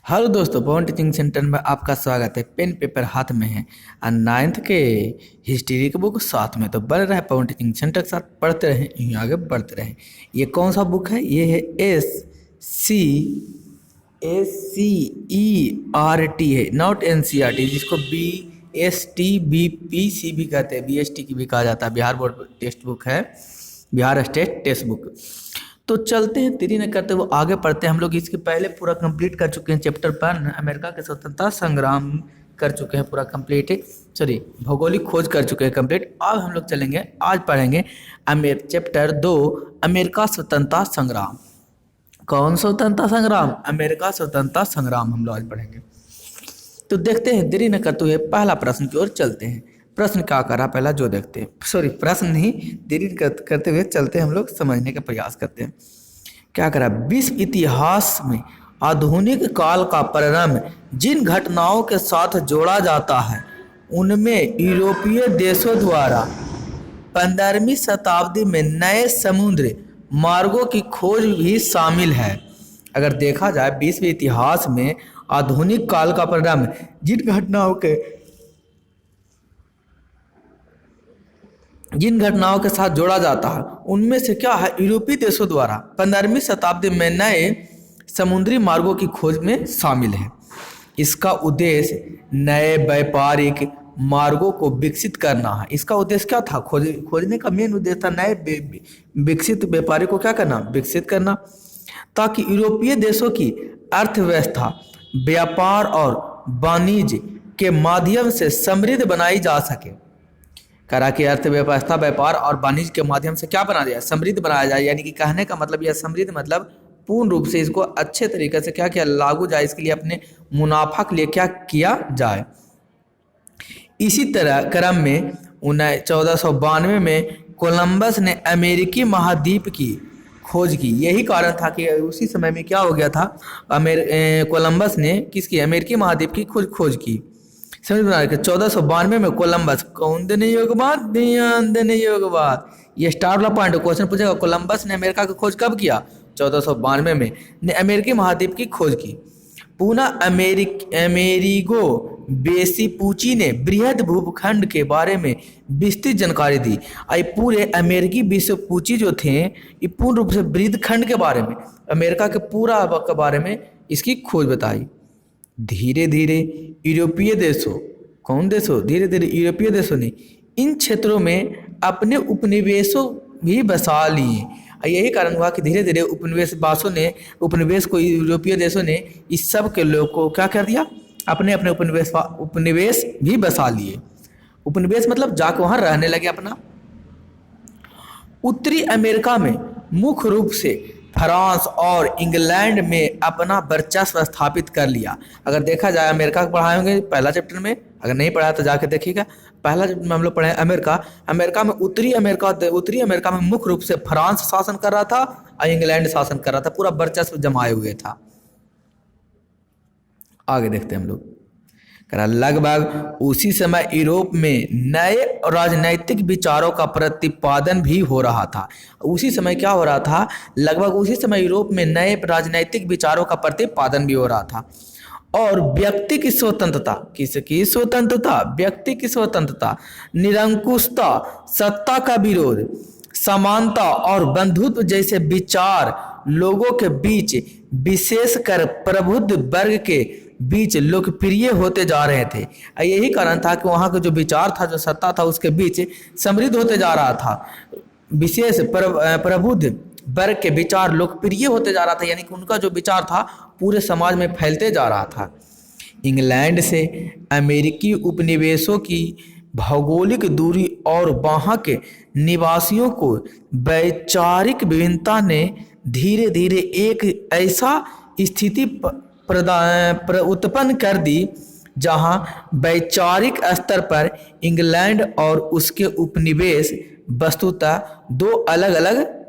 Hello दोस्तों, पवन teaching centre में आपका स्वागत है। पेन पेपर हाथ में है और नाइन्थ के हिस्ट्री के बुक साथ में, तो बने रहे पवन टीचिंग सेंटर के साथ, पढ़ते रहें, यूँ आगे बढ़ते रहें। ये कौन सा बुक है? ये है SCERT है, नॉट NCERT, जिसको BSTBPC भी कहते हैं, BST की भी कहा जाता है। बिहार बोर्ड टेक्स्ट बुक है, बिहार स्टेट टेक्स्ट बुक। तो चलते हैं, देरी न करते वो आगे पढ़ते हैं। हम लोग इसके पहले पूरा कंप्लीट कर चुके हैं चैप्टर पर, अमेरिका के स्वतंत्रता संग्राम कर चुके हैं पूरा कंप्लीट, सॉरी भौगोलिक खोज कर चुके हैं कंप्लीट। अब हम लोग चलेंगे, आज पढ़ेंगे चैप्टर 2, अमेरिका स्वतंत्रता संग्राम। कौन स्वतंत्रता संग्राम? अमेरिका स्वतंत्रता संग्राम हम लोग आज पढ़ेंगे। तो देखते हैं, देरी न करते हुए पहला प्रश्न की ओर चलते हैं। प्रश्न क्या करा पहला जो देखते हैं, सॉरी प्रश्न नहीं, देरी करते हुए चलते हैं, हम लोग समझने का प्रयास करते हैं। क्या करा? विश्व इतिहास में आधुनिक काल का प्रारंभ जिन घटनाओं के साथ जोड़ा जाता है उनमें यूरोपीय देशों द्वारा 15वीं शताब्दी में नए समुद्र मार्गों की खोज भी शामिल है। अगर देखा जाए विश्व इतिहास में आधुनिक काल का प्रारंभ जिन घटनाओं के साथ जोड़ा जाता है उनमें से क्या है? यूरोपीय देशों द्वारा 15वीं शताब्दी में नए समुद्री मार्गों की खोज में शामिल है। इसका उद्देश्य नए व्यापारिक मार्गों को विकसित करना है। इसका उद्देश्य क्या था? खोजने का मेन उद्देश्य था नए विकसित व्यापारी को क्या करना? विकसित करना, ताकि यूरोपीय देशों की अर्थव्यवस्था व्यापार और वाणिज्य के माध्यम से समृद्ध बनाई जा सके। करा कि अर्थव्यवस्था व्यापार और वाणिज्य के माध्यम से क्या बना जाए? समृद्ध बनाया जाए। यानी कि कहने का मतलब यह समृद्ध मतलब पूर्ण रूप से इसको अच्छे तरीके से क्या किया लागू जाए, इसके लिए अपने मुनाफा के लिए क्या किया जाए। इसी तरह क्रम में 1492 में कोलंबस ने अमेरिकी महाद्वीप की खोज की। यही कारण था कि उसी समय में क्या हो गया था, कोलंबस ने किसकी? अमेरिकी महाद्वीप की खोज की। समझ में आ रहा है? 1492 में कोलंबस, कौन देने योग्य बात, ध्यान देने योग्य बात, ये स्टार वाला पॉइंट क्वेश्चन पूछेगा। कोलंबस ने अमेरिका की खोज कब किया? 1492 में ने अमेरिकी महाद्वीप की खोज की। पुनः अमेरिगो वेस्पुची ने बृहद भूखंड के बारे में विस्तृत जानकारी दी। आई पूरे अमेरिकी वेस्पुची जो थे, ये पूर्ण रूप से बृहद खंड के बारे में, अमेरिका के पूरा के बारे में इसकी खोज बताई। धीरे धीरे यूरोपीय देशों, कौन देशों? धीरे धीरे यूरोपीय देशों ने इन क्षेत्रों में अपने उपनिवेशों भी बसा लिए। यही कारण हुआ कि धीरे धीरे उपनिवेश को यूरोपीय देशों ने इस सब के लोग को क्या कर दिया? अपने अपने उपनिवेश भी बसा लिए। उपनिवेश मतलब जाकर वहाँ रहने लगे अपना। उत्तरी अमेरिका में मुख्य रूप से फ्रांस और इंग्लैंड में अपना वर्चस्व स्थापित कर लिया। अगर देखा जाए अमेरिका को पढ़ाए होंगे पहला चैप्टर में, अगर नहीं पढ़ा तो जाके देखिएगा। पहला चैप्टर में हम लोग पढ़े अमेरिका में उत्तरी अमेरिका में मुख्य रूप से फ्रांस शासन कर रहा था और इंग्लैंड शासन कर रहा था, पूरा वर्चस्व जमाए हुए था। आगे देखते हैं हम लोग। लगभग उसी समय यूरोप में नए राजनैतिक विचारों का प्रतिपादन भी हो रहा था। उसी समय क्या हो रहा था? लगभग उसी समय यूरोप में नए राजनैतिक विचारों का प्रतिपादन भी हो रहा था। और व्यक्ति की स्वतंत्रता, किसकी स्वतंत्रता? व्यक्ति की स्वतंत्रता, निरंकुशता, सत्ता का विरोध, समानता और बंधुत्व जैसे विचार लोगों के बीच, विशेषकर प्रबुद्ध वर्ग के बीच लोकप्रिय होते जा रहे थे। यही कारण था कि वहाँ का जो विचार था, जो सत्ता था, उसके बीच समृद्ध होते जा रहा था। विशेष प्रबुद्ध वर्ग के विचार लोकप्रिय होते जा रहा था, यानी कि उनका जो विचार था पूरे समाज में फैलते जा रहा था। इंग्लैंड से अमेरिकी उपनिवेशों की भौगोलिक दूरी और वहाँ के निवासियों को वैचारिक विभिन्नता ने धीरे धीरे एक ऐसा स्थिति उत्पन्न कर दी जहां वैचारिक स्तर पर इंग्लैंड और उसके उपनिवेश वस्तुतः दो अलग अलग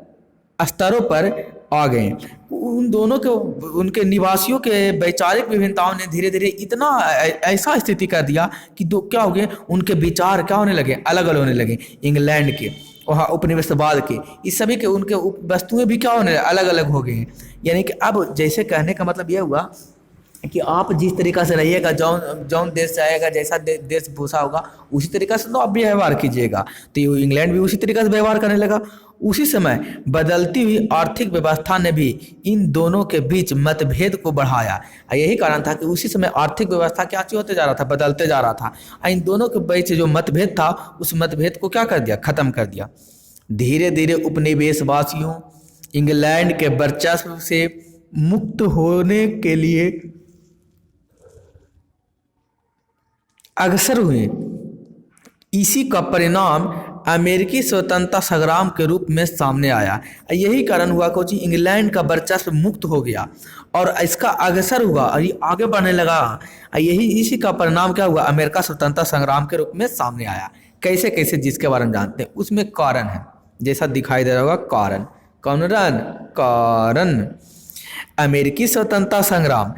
स्तरों पर आ गए। उन दोनों के, उनके निवासियों के वैचारिक विभिन्नताओं ने धीरे धीरे इतना ऐसा स्थिति कर दिया कि दो क्या हो गए, उनके विचार क्या होने लगे? अलग अलग होने लगे। इंग्लैंड के वहाँ उपनिवेशवाद के, इस सभी के उनके वस्तुएं भी क्या होने अलग अलग हो गई हैं। यानी कि अब जैसे कहने का मतलब यह हुआ कि आप जिस तरीका से रहिएगा, जौन जौन देश से आएगा, जैसा देश भूषा होगा, उसी तरीका से तो आप व्यवहार कीजिएगा। तो ये इंग्लैंड भी उसी तरीका से व्यवहार करने लगा। उसी समय बदलती हुई आर्थिक व्यवस्था ने भी इन दोनों के बीच मतभेद को बढ़ाया। यही कारण था कि उसी समय आर्थिक व्यवस्था क्या चीज होते जा रहा था, बदलते जा रहा था। इन दोनों के बीच जो मतभेद था, उस मतभेद को क्या कर दिया, खत्म कर दिया। धीरे धीरे उपनिवेशवासियों इंग्लैंड के वर्चस्व से मुक्त होने के लिए अग्रसर हुए। इसी का परिणाम अमेरिकी स्वतंत्रता संग्राम के रूप में सामने आया। यही कारण हुआ कि इंग्लैंड का वर्चस्व मुक्त हो गया और इसका अग्रसर हुआ और ये आगे बढ़ने लगा। इसी का परिणाम क्या हुआ, अमेरिका स्वतंत्रता संग्राम के रूप में सामने आया। कैसे कैसे, जिसके बारे में जानते हैं। उसमें कारण है, जैसा दिखाई दे रहा होगा, कारण। कौन रन, कारण। अमेरिकी स्वतंत्रता संग्राम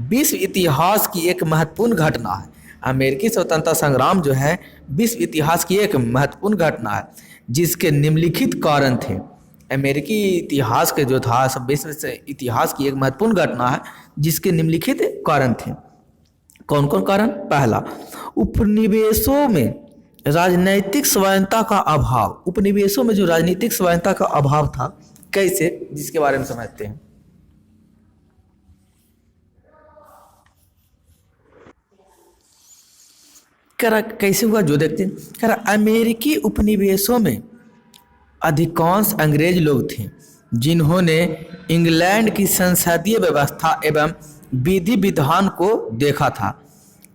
विश्व इतिहास की एक महत्वपूर्ण घटना है। अमेरिकी स्वतंत्रता संग्राम जो है विश्व इतिहास की एक महत्वपूर्ण घटना है, जिसके निम्नलिखित कारण थे। अमेरिकी इतिहास के जो था, सब विश्व से इतिहास की एक महत्वपूर्ण घटना है, जिसके निम्नलिखित कारण थे। कौन कौन कारण? पहला, उपनिवेशों में राजनैतिक स्वायत्तता का अभाव। उपनिवेशों में जो राजनीतिक स्वायत्तता का अभाव था, कैसे, जिसके बारे में समझते हैं। कैसे हुआ जो देखते हैं। अमेरिकी उपनिवेशों में अधिकांश अंग्रेज लोग थे, जिन्होंने इंग्लैंड की संसदीय व्यवस्था एवं विधि विधान को देखा था।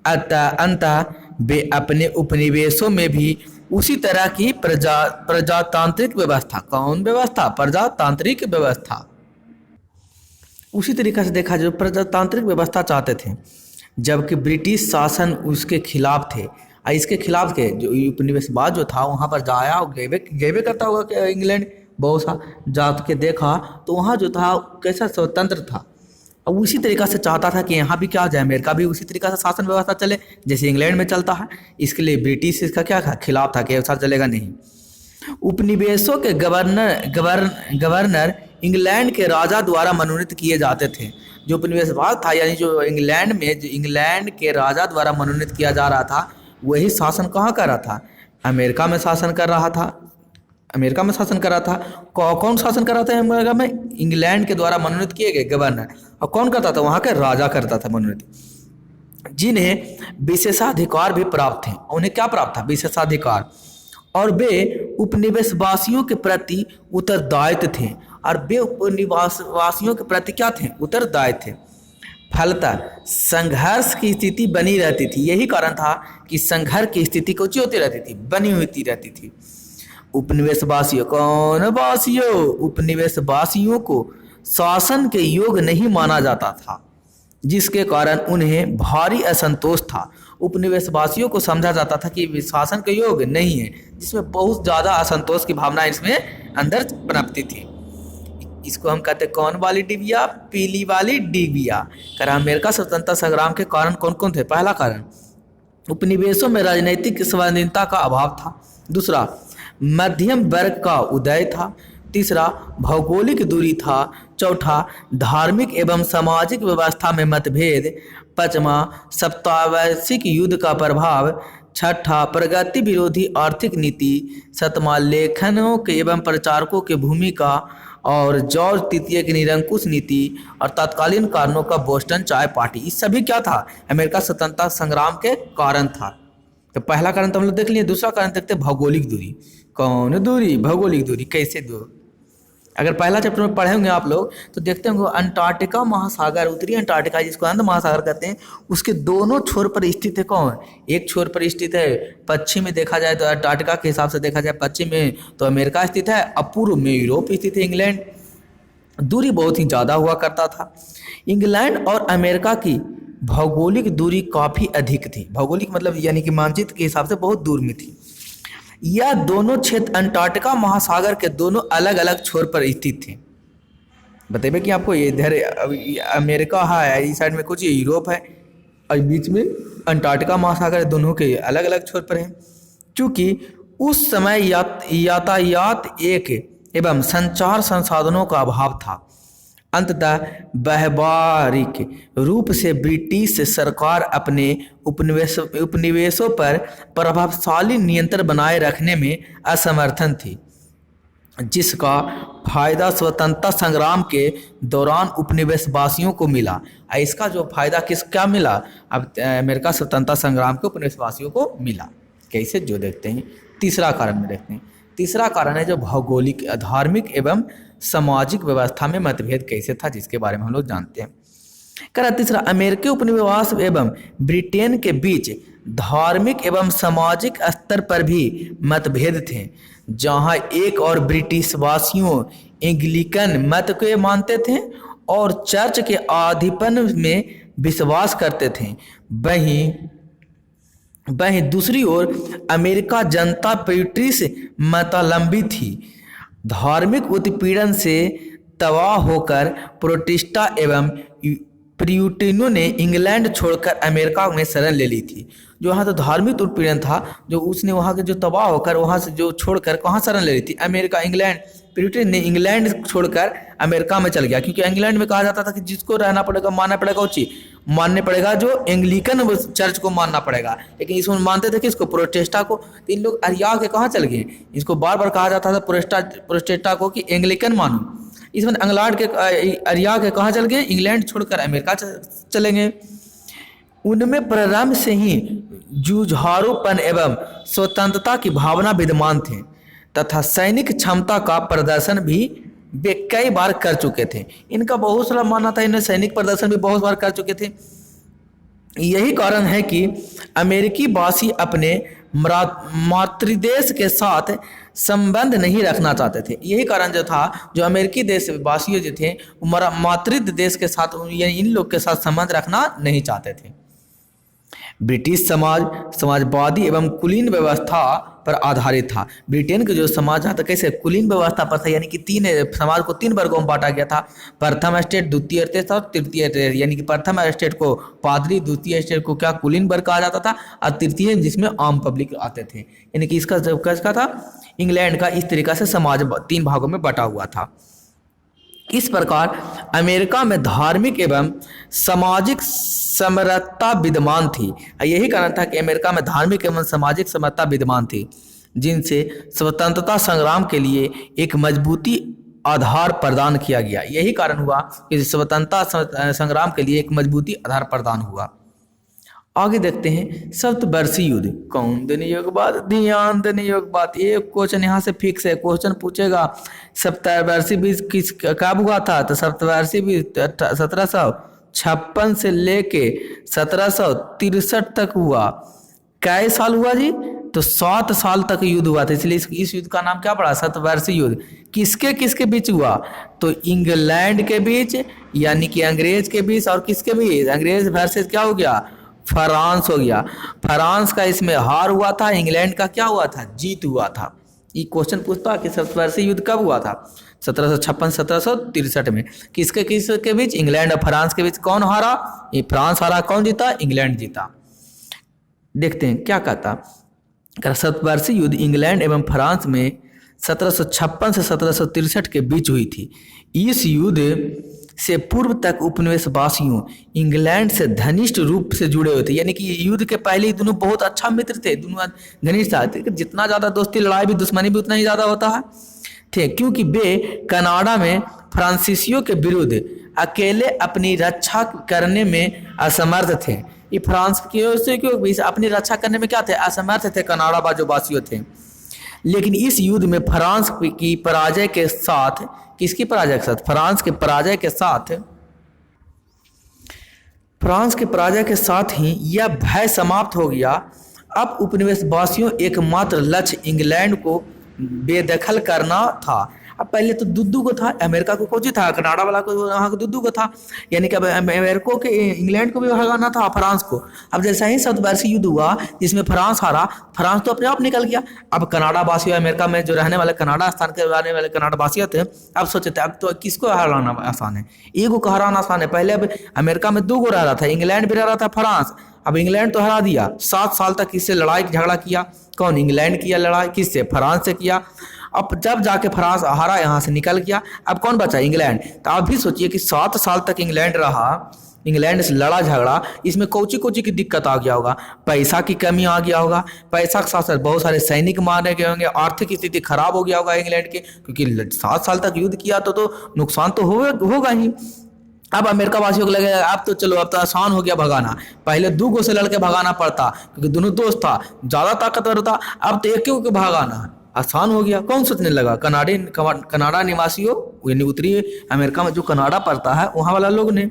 अंतः वे अपने उपनिवेशों में भी उसी तरह की प्रजातांत्रिक व्यवस्था, कौन व्यवस्था, प्रजातांत्रिक व्यवस्था, उसी तरीके से देखा जो प्रजातांत्रिक व्यवस्था चाहते थे। जबकि ब्रिटिश शासन उसके खिलाफ थे। इसके खिलाफ के जो उपनिवेशवाद जो था, वहाँ पर जाया और गए करता होगा कि इंग्लैंड बहुत सा जात के देखा, तो वहाँ जो था कैसा स्वतंत्र था। अब उसी तरीका से चाहता था कि यहाँ भी क्या हो जाए, अमेरिका भी उसी तरीका से शासन व्यवस्था चले जैसे इंग्लैंड में चलता है। इसके लिए ब्रिटिश इसका क्या था, खिलाफ था कि ऐसा चलेगा नहीं। उपनिवेशों के गवर्नर इंग्लैंड के राजा द्वारा मनोनीत किए जाते थे। जो उपनिवेशवाद था, यानी जो इंग्लैंड में जो इंग्लैंड के राजा द्वारा मनोनीत किया जा रहा था, वही शासन कहाँ कर रहा था, अमेरिका में शासन कर रहा था। अमेरिका में शासन कर रहा था। कौन शासन कर रहा था अमेरिका में? इंग्लैंड के द्वारा मनोनीत किए गए गवर्नर। और कौन करता था? वहाँ के राजा करता था मनोनीत, जिन्हें विशेषाधिकार भी प्राप्त थे। उन्हें क्या प्राप्त था? विशेषाधिकार। और वे उपनिवेशवासियों के प्रति उत्तरदायित्व थे। और वे उपनिवेशवासियों के प्रति क्या थे? उत्तरदायित्व थे। फलतः संघर्ष की स्थिति बनी रहती थी। यही कारण था कि संघर्ष की स्थिति कुछ होती रहती थी, बनी हुई रहती थी। उपनिवेशवासियों, कौन वासियों? उपनिवेशवासियों को शासन के योग्य नहीं माना जाता था, जिसके कारण उन्हें भारी असंतोष था। उपनिवेशवासियों को समझा जाता था कि शासन के योग्य नहीं है, जिसमें बहुत ज़्यादा असंतोष की भावना इसमें अंदर पनपती थी। इसको हम कहते हैं कौन वाली डिबिया? पीली वाली डिबिया। अमेरिका स्वतंत्रता संग्राम के कारण कौन कौन थे? पहला कारण, उपनिवेशों में राजनीतिक स्वाधीनता का अभाव था। दूसरा, मध्यम वर्ग का उदय था। तीसरा, भौगोलिक दूरी था। चौथा, धार्मिक एवं सामाजिक व्यवस्था में मतभेद। पांचवा, सप्तावशिक युद्ध का प्रभाव। छठा, प्रगति विरोधी आर्थिक नीति। सातवां, लेखनों के एवं प्रचारकों की भूमिका। और जॉर्ज तृतीय की निरंकुश नीति। और तत्कालीन कारणों का बोस्टन चाय पार्टी। इस सभी क्या था? अमेरिका स्वतंत्रता संग्राम के कारण था। तो पहला कारण तो हम लोग देख लिए। दूसरा कारण देखते हैं भौगोलिक दूरी। कौन दूरी? भौगोलिक दूरी। कैसे दूर? अगर पहला चैप्टर में पढ़े होंगे आप लोग तो देखते होंगे अंटार्कटिका महासागर, उत्तरी अंटार्कटिका जिसको अंत महासागर कहते हैं, उसके दोनों छोर पर स्थित है कौन? एक छोर पर स्थित है पश्चिम में देखा जाए तो अंटार्कटिका के हिसाब से देखा जाए पश्चिम में तो अमेरिका स्थित है, अपूर्व में यूरोप स्थित है, इंग्लैंड। दूरी बहुत ही ज़्यादा हुआ करता था। इंग्लैंड और अमेरिका की भौगोलिक दूरी काफ़ी अधिक थी। भौगोलिक मतलब यानी कि मानचित्र के हिसाब से बहुत दूर में थी। यह दोनों क्षेत्र अंटार्कटिका महासागर के दोनों अलग अलग छोर पर स्थित थे। बताइए कि आपको इधर अमेरिका है, इस साइड में कुछ यूरोप है और बीच में अंटार्कटिका महासागर, दोनों के अलग अलग छोर पर हैं। चूँकि उस समय यातायात एक एवं संचार संसाधनों का अभाव था, अंततः व्यावहारिक रूप से ब्रिटिश सरकार अपने उपनिवेशों पर प्रभावशाली नियंत्रण बनाए रखने में असमर्थन थी, जिसका फायदा स्वतंत्रता संग्राम के दौरान उपनिवेशवासियों को मिला। इसका जो फायदा किसका मिला? अब अमेरिका स्वतंत्रता संग्राम के उपनिवेशवासियों को मिला। कैसे? जो देखते हैं तीसरा कारण में देखते हैं। तीसरा कारण है जो भौगोलिक, धार्मिक एवं सामाजिक व्यवस्था में मतभेद कैसे था, जिसके बारे में हम लोग जानते हैं। करा तीसरा, अमेरिकी उपनिवेश एवं ब्रिटेन के बीच धार्मिक एवं सामाजिक स्तर पर भी मतभेद थे, जहां एक और ब्रिटिश वासियों एंग्लिकन मत को मानते थे और चर्च के आधिपत्य में विश्वास करते थे। वहीं दूसरी ओर अमेरिका जनता ब्रिटिश मतावलंबी थी। धार्मिक उत्पीड़न से तबाह होकर प्रोटेस्टेंट एवं प्यूरिटनों ने इंग्लैंड छोड़कर अमेरिका में शरण ले ली थी। जो वहाँ तो धार्मिक उत्पीड़न था, जो उसने वहाँ के जो तबाह होकर वहाँ से जो छोड़कर कहाँ शरण ले ली थी? अमेरिका। इंग्लैंड, प्यूरिटन ने इंग्लैंड छोड़कर अमेरिका में चल गया, क्योंकि इंग्लैंड में कहा जाता था कि जिसको रहना पड़ेगा, मानना पड़ेगा, उची मानने पड़ेगा, जो एंग्लिकन चर्च को मानना पड़ेगा। लेकिन इसमें मानते थे किसको? प्रोटेस्टेंट को। तो इन लोग अरिया के कहाँ चल गए? इसको बार बार कहा जाता था प्रोटेस्टेंट को कि एंग्लिकन मानो। इसमें इंग्लैंड के अरिया के कहाँ चल गए? इंग्लैंड छोड़कर अमेरिका चले गए। उनमें प्रारंभ से ही जुझारूपन एवं स्वतंत्रता की भावना विद्यमान थे तथा सैनिक क्षमता का प्रदर्शन भी वे कई बार कर चुके थे। इनका बहुत सारा मानना था, इन्हें सैनिक प्रदर्शन भी बहुत बार कर चुके थे। यही कारण है कि अमेरिकी वासी अपने मातृदेश के साथ संबंध नहीं रखना चाहते थे। यही कारण जो था, जो अमेरिकी देशवासी जो थे मातृ देश के साथ, यानी इन लोग के साथ संबंध रखना नहीं चाहते थे। ब्रिटिश समाज समाजवादी एवं कुलीन व्यवस्था पर आधारित था। ब्रिटेन का जो समाज था कैसे? कुलीन व्यवस्था पर था, यानी कि समाज को 3 वर्गों में बांटा गया था। प्रथम स्टेट, द्वितीय स्टेट और तृतीय स्टेट। यानी कि प्रथम स्टेट को पादरी, द्वितीय स्टेट को क्या कुलीन वर्ग कहा जाता था, और तृतीय जिसमें आम पब्लिक आते थे। यानी कि इसका जब का था, इंग्लैंड का इस तरीका से समाज 3 भागों में बटा हुआ था। इस प्रकार अमेरिका में धार्मिक एवं सामाजिक समरसता विद्यमान थी। यही कारण था कि अमेरिका में धार्मिक एवं सामाजिक समरसता विद्यमान थी, जिनसे स्वतंत्रता संग्राम के लिए एक मजबूती आधार प्रदान किया गया। यही कारण हुआ कि स्वतंत्रता संग्राम के लिए एक मजबूती आधार प्रदान हुआ। आगे देखते हैं सप्तवर्षीय युद्ध। कौन देने योग्य बात? ध्यान देने योग्य बात। एक क्वेश्चन यहाँ से फिक्स है, क्वेश्चन पूछेगा सप्तवर्षीय युद्ध किस कब हुआ था? तो सप्तवर्षीय युद्ध 1756 से लेके 1763 तक हुआ। कै साल हुआ जी? तो 7 साल तक युद्ध हुआ था, इसलिए इस युद्ध का नाम क्या पड़ा? सप्तवर्षीय युद्ध। किसके किसके बीच हुआ? तो इंग्लैंड के बीच, यानी कि अंग्रेज के बीच, और किसके बीच? अंग्रेज वर्सेस क्या हो गया? फ्रांस हो गया। फ्रांस का इसमें हार हुआ था, इंग्लैंड का क्या हुआ था? जीत हुआ था। ये क्वेश्चन पूछता कि सप्तवर्षीय युद्ध कब हुआ था? 1756 1763 में। किसके बीच? इंग्लैंड और फ्रांस के बीच। कौन हारा? ये फ्रांस हारा। कौन जीता? इंग्लैंड जीता। देखते हैं क्या कहता। सप्तवर्षीय युद्ध इंग्लैंड एवं फ्रांस में 1756 से 1763 के बीच हुई थी। इस युद्ध से पूर्व तक उपनिवेशवासियों इंग्लैंड से घनिष्ठ रूप से जुड़े हुए थे। यानी कि युद्ध के पहले ही दोनों बहुत अच्छा मित्र थे, दोनों घनिष्ठ थे। जितना ज़्यादा दोस्ती, लड़ाई भी, दुश्मनी भी उतना ही ज़्यादा होता है थे, क्योंकि वे कनाडा में फ्रांसीसियों के विरुद्ध अकेले अपनी रक्षा करने में असमर्थ थे। ये फ्रांस की क्यों अपनी रक्षा करने में क्या थे? असमर्थ थे, कनाडा बाजोबासियों थे। लेकिन इस युद्ध में फ्रांस की पराजय के साथ, किसकी पराजय के साथ? फ्रांस के पराजय के साथ ही यह भय समाप्त हो गया। अब उपनिवेशवासियों एकमात्र लक्ष्य इंग्लैंड को बेदखल करना था। अब पहले तो दुद्दू को था, अमेरिका को कोची था, कनाडा वाला को वहाँ को दुद्दू को था। यानी कि अब अमेरिका के इंग्लैंड को भी भगाना था, फ्रांस को। अब जैसा ही सप्तवर्षीय युद्ध हुआ जिसमें फ्रांस हारा, फ्रांस तो अपने आप निकल गया। अब कनाडा वासी, अमेरिका में जो रहने वाले कनाडा स्थान के रहने वाले कनाडा वासी थे, अब सोचे थे अब तो किसको हराना आसान है? एगो को हराना आसान है। पहले अब अमेरिका में 2 गो रह रहा था, इंग्लैंड भी रह रहा था, फ्रांस। अब इंग्लैंड तो हरा दिया। 7 साल तक किससे लड़ाई झगड़ा किया? कौन? इंग्लैंड किया लड़ाई। किससे? फ्रांस से किया। अब जब जाके फ्रांस हारा, यहाँ से निकल गया, अब कौन बचा? इंग्लैंड। तो आप भी सोचिए कि 7 साल तक इंग्लैंड रहा, इंग्लैंड से लड़ा झगड़ा, इसमें कोची कोची की दिक्कत आ गया होगा, पैसा की कमी आ गया होगा, पैसा के साथ साथ बहुत सारे सैनिक मारे गए होंगे, आर्थिक स्थिति खराब हो गया होगा इंग्लैंड के, क्योंकि 7 साल तक युद्ध किया तो नुकसान तो होगा ही। अब अमेरिका वासियों को लगेगा अब तो चलो, अब तो आसान हो गया भगाना, पहले 2 गो से लड़के भगाना पड़ता क्योंकि दोनों दोस्त था, ज़्यादा ताकतवर था, अब तो एक को भगाना है, आसान हो गया। कौन सोचने लगा? कनाडा निवासियों, यानी उत्तरी अमेरिका में जो कनाडा पड़ता है वहाँ वाला लोग ने।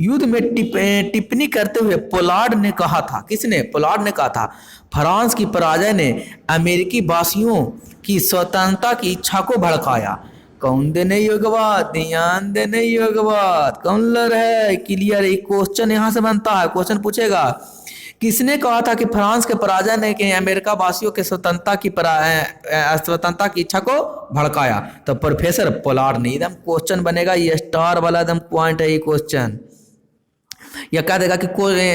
युद्ध में टिप्पणी करते हुए पोलार्ड ने कहा था, किसने? पोलार्ड ने कहा था, फ्रांस की पराजय ने अमेरिकी वासियों की स्वतंत्रता की इच्छा को भड़काया। कौन देने योग्यवाद? ध्यान देने योग्यवाद। कौन लड़ है? क्लियर। एक क्वेश्चन यहाँ से बनता है, क्वेश्चन पूछेगा किसने कहा था कि फ्रांस के पराजय ने कि अमेरिका वासियों के स्वतंत्रता की इच्छा को भड़काया? तो प्रोफेसर पोलार्ड ने। एकदम क्वेश्चन बनेगा, ये स्टार वाला एकदम पॉइंट है ये क्वेश्चन। यह कह देगा कि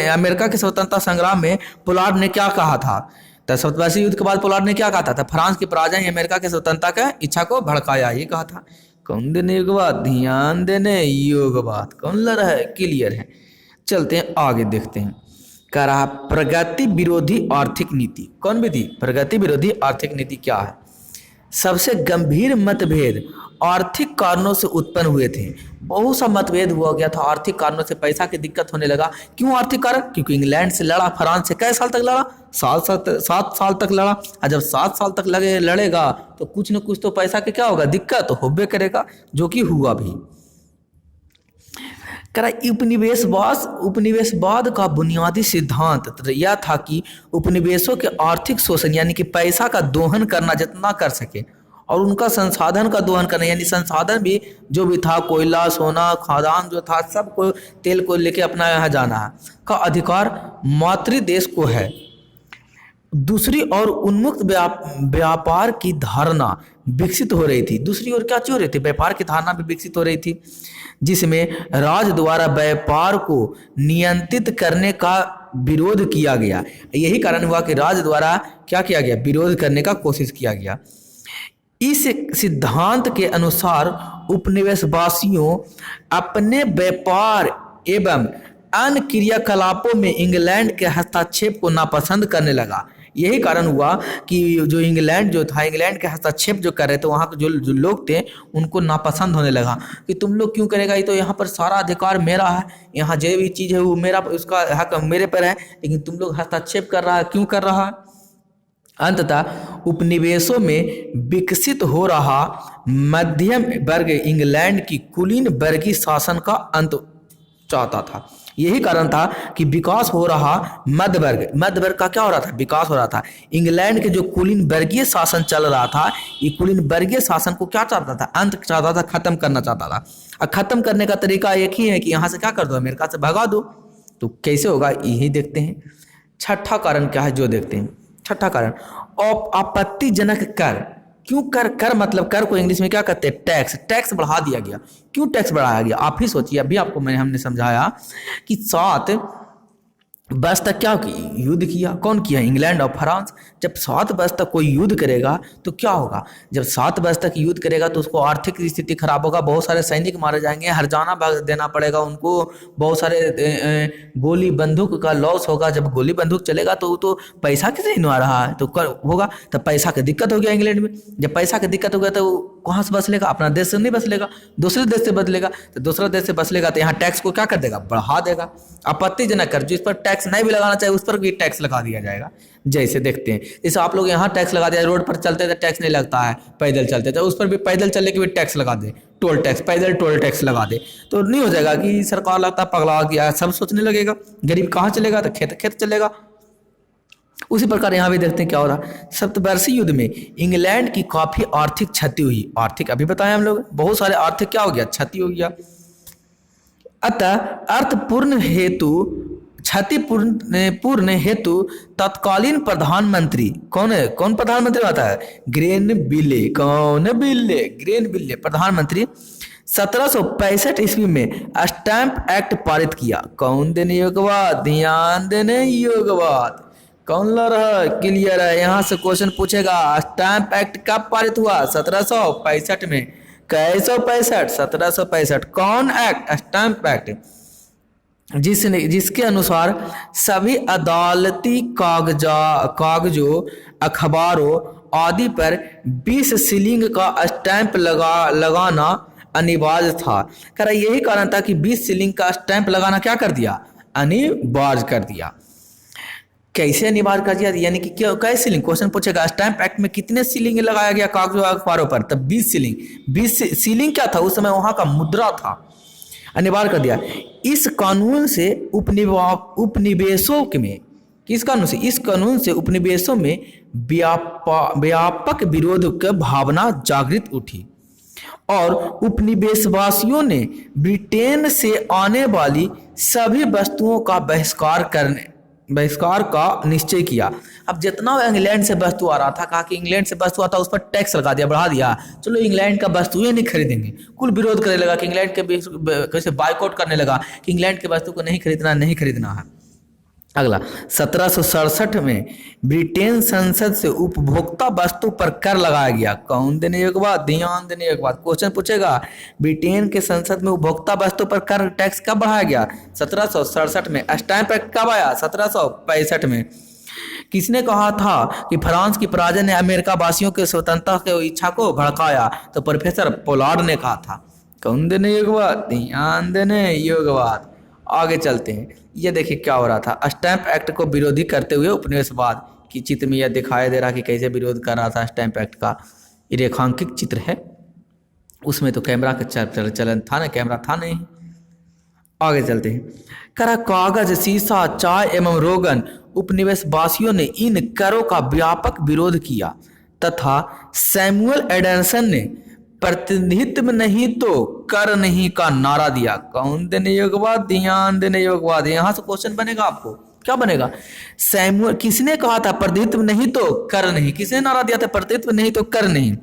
अमेरिका के स्वतंत्रता संग्राम में पोलार्ड ने क्या कहा था? तो सप्तवर्षीय युद्ध के बाद पोलार्ड ने क्या कहा था? फ्रांस की पराजय ने अमेरिका के स्वतंत्रता का इच्छा को भड़काया, ये कहा था। कौन देने योग्य बात? ध्यान देने योग्य बात। कौन लड़ है? क्लियर है। चलते हैं आगे, देखते हैं। कह रहा प्रगति विरोधी आर्थिक नीति। कौन विधि? प्रगति विरोधी आर्थिक नीति क्या है? सबसे गंभीर मतभेद आर्थिक कारणों से उत्पन्न हुए थे। बहुत सा मतभेद हुआ गया था आर्थिक कारणों से, पैसा की दिक्कत होने लगा। क्यों आर्थिक कारण? क्योंकि इंग्लैंड से लड़ा, फ्रांस से कै साल तक लड़ा? 7 साल तक लड़ा। और जब 7 साल तक लड़ेगा तो कुछ न कुछ तो पैसा के क्या होगा? दिक्कत होबे करेगा, जो कि हुआ भी। उपनिवेशवाद का बुनियादी सिद्धांत यह था कि उपनिवेशों के आर्थिक शोषण यानी कि पैसा का दोहन करना जितना कर सके, और उनका संसाधन का दोहन करना यानी संसाधन भी जो भी था, कोयला, सोना, खादान जो था, सब को, तेल को लेके अपना यहाँ जाना है, का अधिकार मातृ देश को है। दूसरी ओर उन्मुक्त व्यापार की धारणा विकसित हो रही थी। दूसरी ओर क्या चीज हो रही थी? व्यापार की धारणा भी विकसित हो रही थी, जिसमें राज द्वारा व्यापार को नियंत्रित करने का विरोध किया गया। यही कारण हुआ कि राज द्वारा क्या किया गया? विरोध करने का कोशिश किया गया। इस सिद्धांत के अनुसार उपनिवेशवासियों अपने व्यापार एवं अन्य क्रियाकलापों में इंग्लैंड के हस्तक्षेप को नापसंद करने लगा। यही कारण हुआ कि जो इंग्लैंड के हस्तक्षेप जो कर रहे थे, वहाँ के जो लोग थे उनको नापसंद होने लगा कि तुम लोग क्यों करेगा, ये तो यहाँ पर सारा अधिकार मेरा है, यहाँ जो भी चीज़ है वो मेरा, उसका हक मेरे पर है, लेकिन तुम लोग हस्तक्षेप कर रहा है, क्यों कर रहा है? अंततः उपनिवेशों में विकसित हो रहा मध्यम वर्ग इंग्लैंड की कुलीन वर्गीय शासन का अंत चाहता था। यही कारण था कि विकास हो रहा मध्य वर्ग का क्या हो रहा था? विकास हो रहा था। इंग्लैंड के जो कुलीन वर्गीय शासन चल रहा था, ये कुलीन वर्गीय शासन को क्या चाहता था? अंत चाहता था, खत्म करना चाहता था। और खत्म करने का तरीका एक ही है कि यहाँ से क्या कर दो? अमेरिका से भगा दो। तो कैसे होगा? यही देखते हैं। छठा कारण क्या है जो देखते हैं। छठा कारण आपत्तिजनक कर। क्यों कर मतलब कर को इंग्लिश में क्या कहते हैं? टैक्स बढ़ा दिया गया। क्यों टैक्स बढ़ाया गया? आप ही सोचिए। अभी आपको हमने समझाया कि 7 वर्ष तक क्या युद्ध किया? कौन किया? इंग्लैंड और फ्रांस। जब 7 वर्ष तक कोई युद्ध करेगा तो क्या होगा? जब 7 वर्ष तक युद्ध करेगा तो उसको आर्थिक स्थिति खराब होगा, बहुत सारे सैनिक मारे जाएंगे, हरजाना देना पड़ेगा उनको, बहुत सारे गोली बंदूक का लॉस होगा। जब गोली बंदूक चलेगा तो पैसा किसे नहीं आ रहा है तो होगा, तब पैसा की दिक्कत हो गया इंग्लैंड में। जब पैसा की दिक्कत हो गया तो कहाँ से बस लेगा? अपना देश से नहीं बस लेगा, दूसरे देश से बदलेगा। तो दूसरा देश से बस लेगा तो यहाँ टैक्स को क्या कर देगा? बढ़ा देगा। आपत्तिजनक कर, जिस पर टैक्स नहीं भी लगाना चाहिए उस पर भी टैक्स लगा दिया जाएगा। जैसे देखते हैं, जैसे आप लोग यहाँ टैक्स लगा दिया, रोड पर चलते थे टैक्स नहीं लगता है, पैदल चलते थे उस पर भी पैदल चलने के भी टैक्स लगा दे, टोल टैक्स, पैदल टोल टैक्स लगा दे, तो नहीं हो जाएगा कि सरकार लगता है पगला गया, सब सोचने लगेगा गरीब कहाँ चलेगा? तो खेत चलेगा। उसी प्रकार यहाँ भी देखते हैं क्या हो रहा। सप्तवर्षीय युद्ध में इंग्लैंड की काफी आर्थिक क्षति हुई। आर्थिक अभी बताया हम लोग, बहुत सारे आर्थिक क्या हो गया? क्षति हो गया। अतः अर्थपूर्ण हेतु क्षतिपूर्ण हेतु तत्कालीन प्रधानमंत्री कौन है? कौन प्रधानमंत्री होता है? ग्रेनविले। कौन? ग्रेनविले प्रधानमंत्री 1765 ईस्वी में स्टैंप एक्ट पारित किया। कौन देने योग्य बात? ध्यान देने योग्य बात। कौन ला रहा? क्लियर है। यहाँ से क्वेश्चन पूछेगा स्टैंप एक्ट कब पारित हुआ? 1765 में। कैसे 65? 1765। कौन एक्ट? स्टैंप एक्ट, जिसके अनुसार सभी अदालती कागजों, अखबारों आदि पर 20 शिलिंग का स्टैंप लगाना अनिवार्य था। कह रहा यही कारण था कि 20 शिलिंग का स्टैंप लगाना क्या कर दिया? अनिवार्य कर दिया। कैसे अनिवार्य कर दिया? यानी कि क्या, कैसे शिलिंग? क्वेश्चन पूछेगा स्टैंप एक्ट में कितने शिलिंग लगाया गया कागजों अखबारों पर? तब 20 शिलिंग। 20 शिलिंग क्या था? उस समय वहां का मुद्रा था। अनिवार्य कर दिया। इस कानून से उपनिवेशों में, किस कानून से? इस कानून से उपनिवेशों में व्यापक विरोध की भावना जागृत उठी और उपनिवेशवासियों ने ब्रिटेन से आने वाली सभी वस्तुओं का बहिष्कार का निश्चय किया। अब जितना इंग्लैंड से वस्तु आ रहा था, कहा कि इंग्लैंड से वस्तु आता उस पर टैक्स लगा दिया, बढ़ा दिया। चलो इंग्लैंड का वस्तु ही नहीं खरीदेंगे, कुल विरोध करने लगा कि इंग्लैंड के कैसे बायकॉट करने लगा कि इंग्लैंड के वस्तु को नहीं खरीदना है। अगला 1767 में ब्रिटेन संसद से उपभोक्ता वस्तु पर कर लगाया गया। कौन देने योग्य बात? ध्यान देने योग्य बात। क्वेश्चन पूछेगा ब्रिटेन के संसद में उपभोक्ता वस्तु पर कर टैक्स कब बढ़ाया गया? 1767 में। स्टैंप एक्ट कब आया? 1765 में। किसने कहा था कि फ्रांस की पराजय ने अमेरिका वासियों के स्वतंत्रता की इच्छा को भड़काया? तो प्रोफेसर पोलार्ड ने कहा था। कौन देने योग्य बात? ध्यान देने योग्य बात। आगे चलते हैं। ये देखिए क्या हो रहा था। स्टैंप एक्ट को विरोधी करते हुए उपनिवेशवाद की चित्र में यह दिखाई दे रहा कि कैसे विरोध कर रहा था स्टैंप एक्ट का। ये रेखांकित चित्र है, उसमें तो कैमरा का चलन था ना, कैमरा था नहीं। आगे चलते हैं। करा कागज, शीशा, चाय एवं रोगन, उपनिवेशवासियों ने इन करों का व्यापक विरोध किया तथा सैमुअल एडमसन ने प्रतिनिधित्व नहीं तो कर नहीं का नारा दिया। कौन देने योग्य बात? ध्यान देने योग्य बात। यहां से क्वेश्चन बनेगा आपको, क्या बनेगा? सैमुअल, किसने कहा था प्रतिनिधित्व नहीं तो कर नहीं? किसने नारा दिया था प्रतिनिधित्व नहीं तो कर नहीं?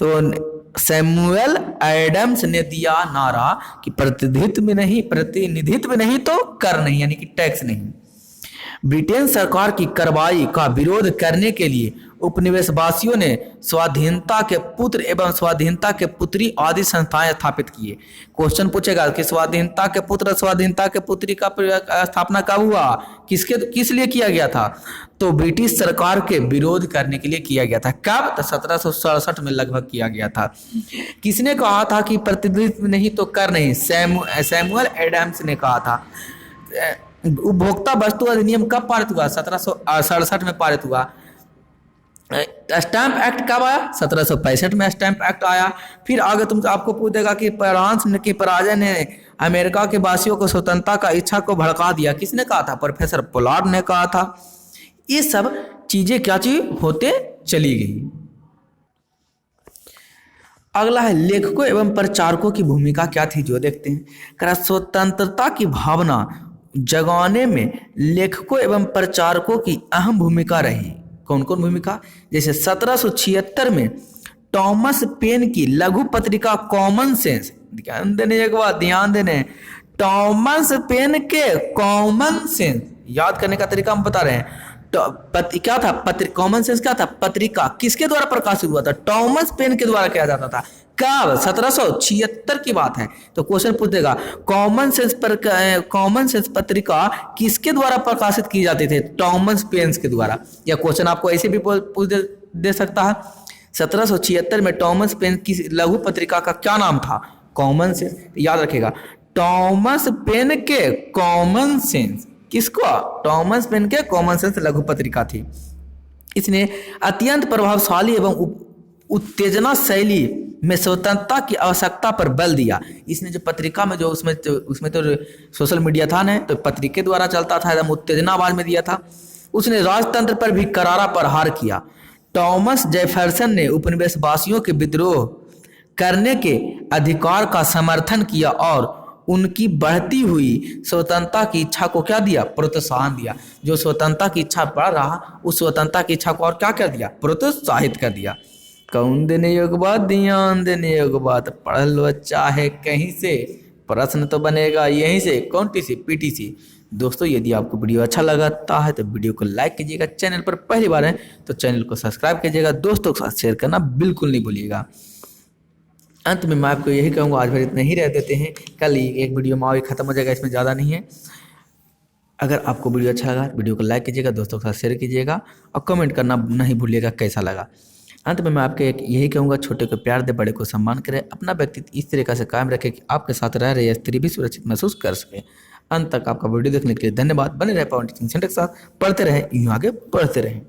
तो सैमुअल एडम्स ने दिया नारा कि प्रतिनिधित्व नहीं तो कर नहीं, यानी कि टैक्स नहीं। ब्रिटेन सरकार की कार्रवाई का विरोध करने के लिए उपनिवेशवासियों ने स्वाधीनता के पुत्र एवं स्वाधीनता के पुत्री आदि संस्थाएं स्थापित किए। क्वेश्चन पूछेगा कि स्वाधीनता के पुत्र, स्वाधीनता के पुत्री का स्थापना कब हुआ? किस लिए किया गया था? तो ब्रिटिश सरकार के विरोध करने के लिए किया गया था। कब? तो 1767 में लगभग किया गया था। किसने कहा था कि प्रतिनिधित्व नहीं तो कर नहीं? सैमुअल एडम्स ने कहा था। उपभोक्ता वस्तु अधिनियम कब पारित हुआ? 1767 में पारित हुआ। स्टैंप एक्ट कब आया? 1765 में स्टैंप एक्ट आया। फिर आगे आपको पूछेगा कि फ्रांस की पराजय ने अमेरिका के वासियों को स्वतंत्रता का इच्छा को भड़का दिया। किसने कहा था? प्रोफेसर पोलार्ड ने कहा था। ये सब चीजें क्या चीज होते चली गई। अगला है लेखकों एवं प्रचारकों की भूमिका क्या थी, जो देखते हैं। स्वतंत्रता की भावना जगाने में लेखकों एवं प्रचारकों की अहम भूमिका रही। कौन कौन भूमिका? जैसे 1776 में टॉमस पेन की लघु पत्रिका कॉमन सेंस, ध्यान देने एक बात, ध्यान देने, टॉमस पेन के कॉमन सेंस, याद करने का तरीका हम बता रहे हैं। क्या था? कॉमन सेंस क्या था? पत्रिका किसके द्वारा प्रकाशित हुआ था? टॉमस पेन के द्वारा किया जाता था। कब? 1776 की बात है। तो क्वेश्चन पूछ देगा कॉमन सेंस पत्रिका किसके द्वारा प्रकाशित की जाती थी? टॉमस पेन के द्वारा। या क्वेश्चन आपको ऐसे भी पूछ दे सकता है। 1776 में टॉमस पेन की लघु पत्रिका का क्या नाम था? Common sense. याद रखेगा, टॉमस पेन के कॉमन सेंस। किसको? टॉमस पेन के कॉमन सेंस लघु पत्रिका थी। इसने अत्यंत प्रभावशाली एवं उत्तेजना शैली में स्वतंत्रता की आवश्यकता पर बल दिया। इसने जो पत्रिका में जो उसमें तो सोशल मीडिया था ना, तो पत्रिके द्वारा चलता था, एकदम उत्तेजना आवाज में दिया था। उसने राजतंत्र पर भी करारा प्रहार किया। टॉमस जेफरसन ने उपनिवेशवासियों के विद्रोह करने के अधिकार का समर्थन किया और उनकी बढ़ती हुई स्वतंत्रता की इच्छा को क्या दिया? प्रोत्साहन दिया। जो स्वतंत्रता की इच्छा बढ़ रहा, उस स्वतंत्रता की इच्छा को और क्या कर दिया? प्रोत्साहित कर दिया। कौन देने योग्य बात? ध्यान देने योग्य बात। पढ़ल बच्चा है कहीं से प्रश्न तो बनेगा यहीं से, कौन टी सी, पीटीसी। दोस्तों यदि आपको वीडियो अच्छा लगता है तो वीडियो को लाइक कीजिएगा, चैनल पर पहली बार है तो चैनल को सब्सक्राइब कीजिएगा, दोस्तों के साथ शेयर करना बिल्कुल नहीं भूलिएगा। अंत में मैं आपको यही कहूँगा, आज भर इतने ही रह देते हैं, कल एक वीडियो में और खत्म हो जाएगा, इसमें ज़्यादा नहीं है। अगर आपको वीडियो अच्छा लगा वीडियो को लाइक कीजिएगा, दोस्तों के साथ शेयर कीजिएगा और कमेंट करना नहीं भूलिएगा कैसा लगा। अंत में मैं आपके यही कहूँगा, छोटे को प्यार दे, बड़े को सम्मान करें, अपना व्यक्तित्व इस तरीके से कायम रखें कि आपके साथ रह रही स्त्री भी सुरक्षित महसूस कर सके। अंत तक आपका वीडियो देखने के लिए धन्यवाद। बने रहे पवन टीचिंग सेंटर के साथ, पढ़ते रहें यूँ आगे बढ़ते रहें।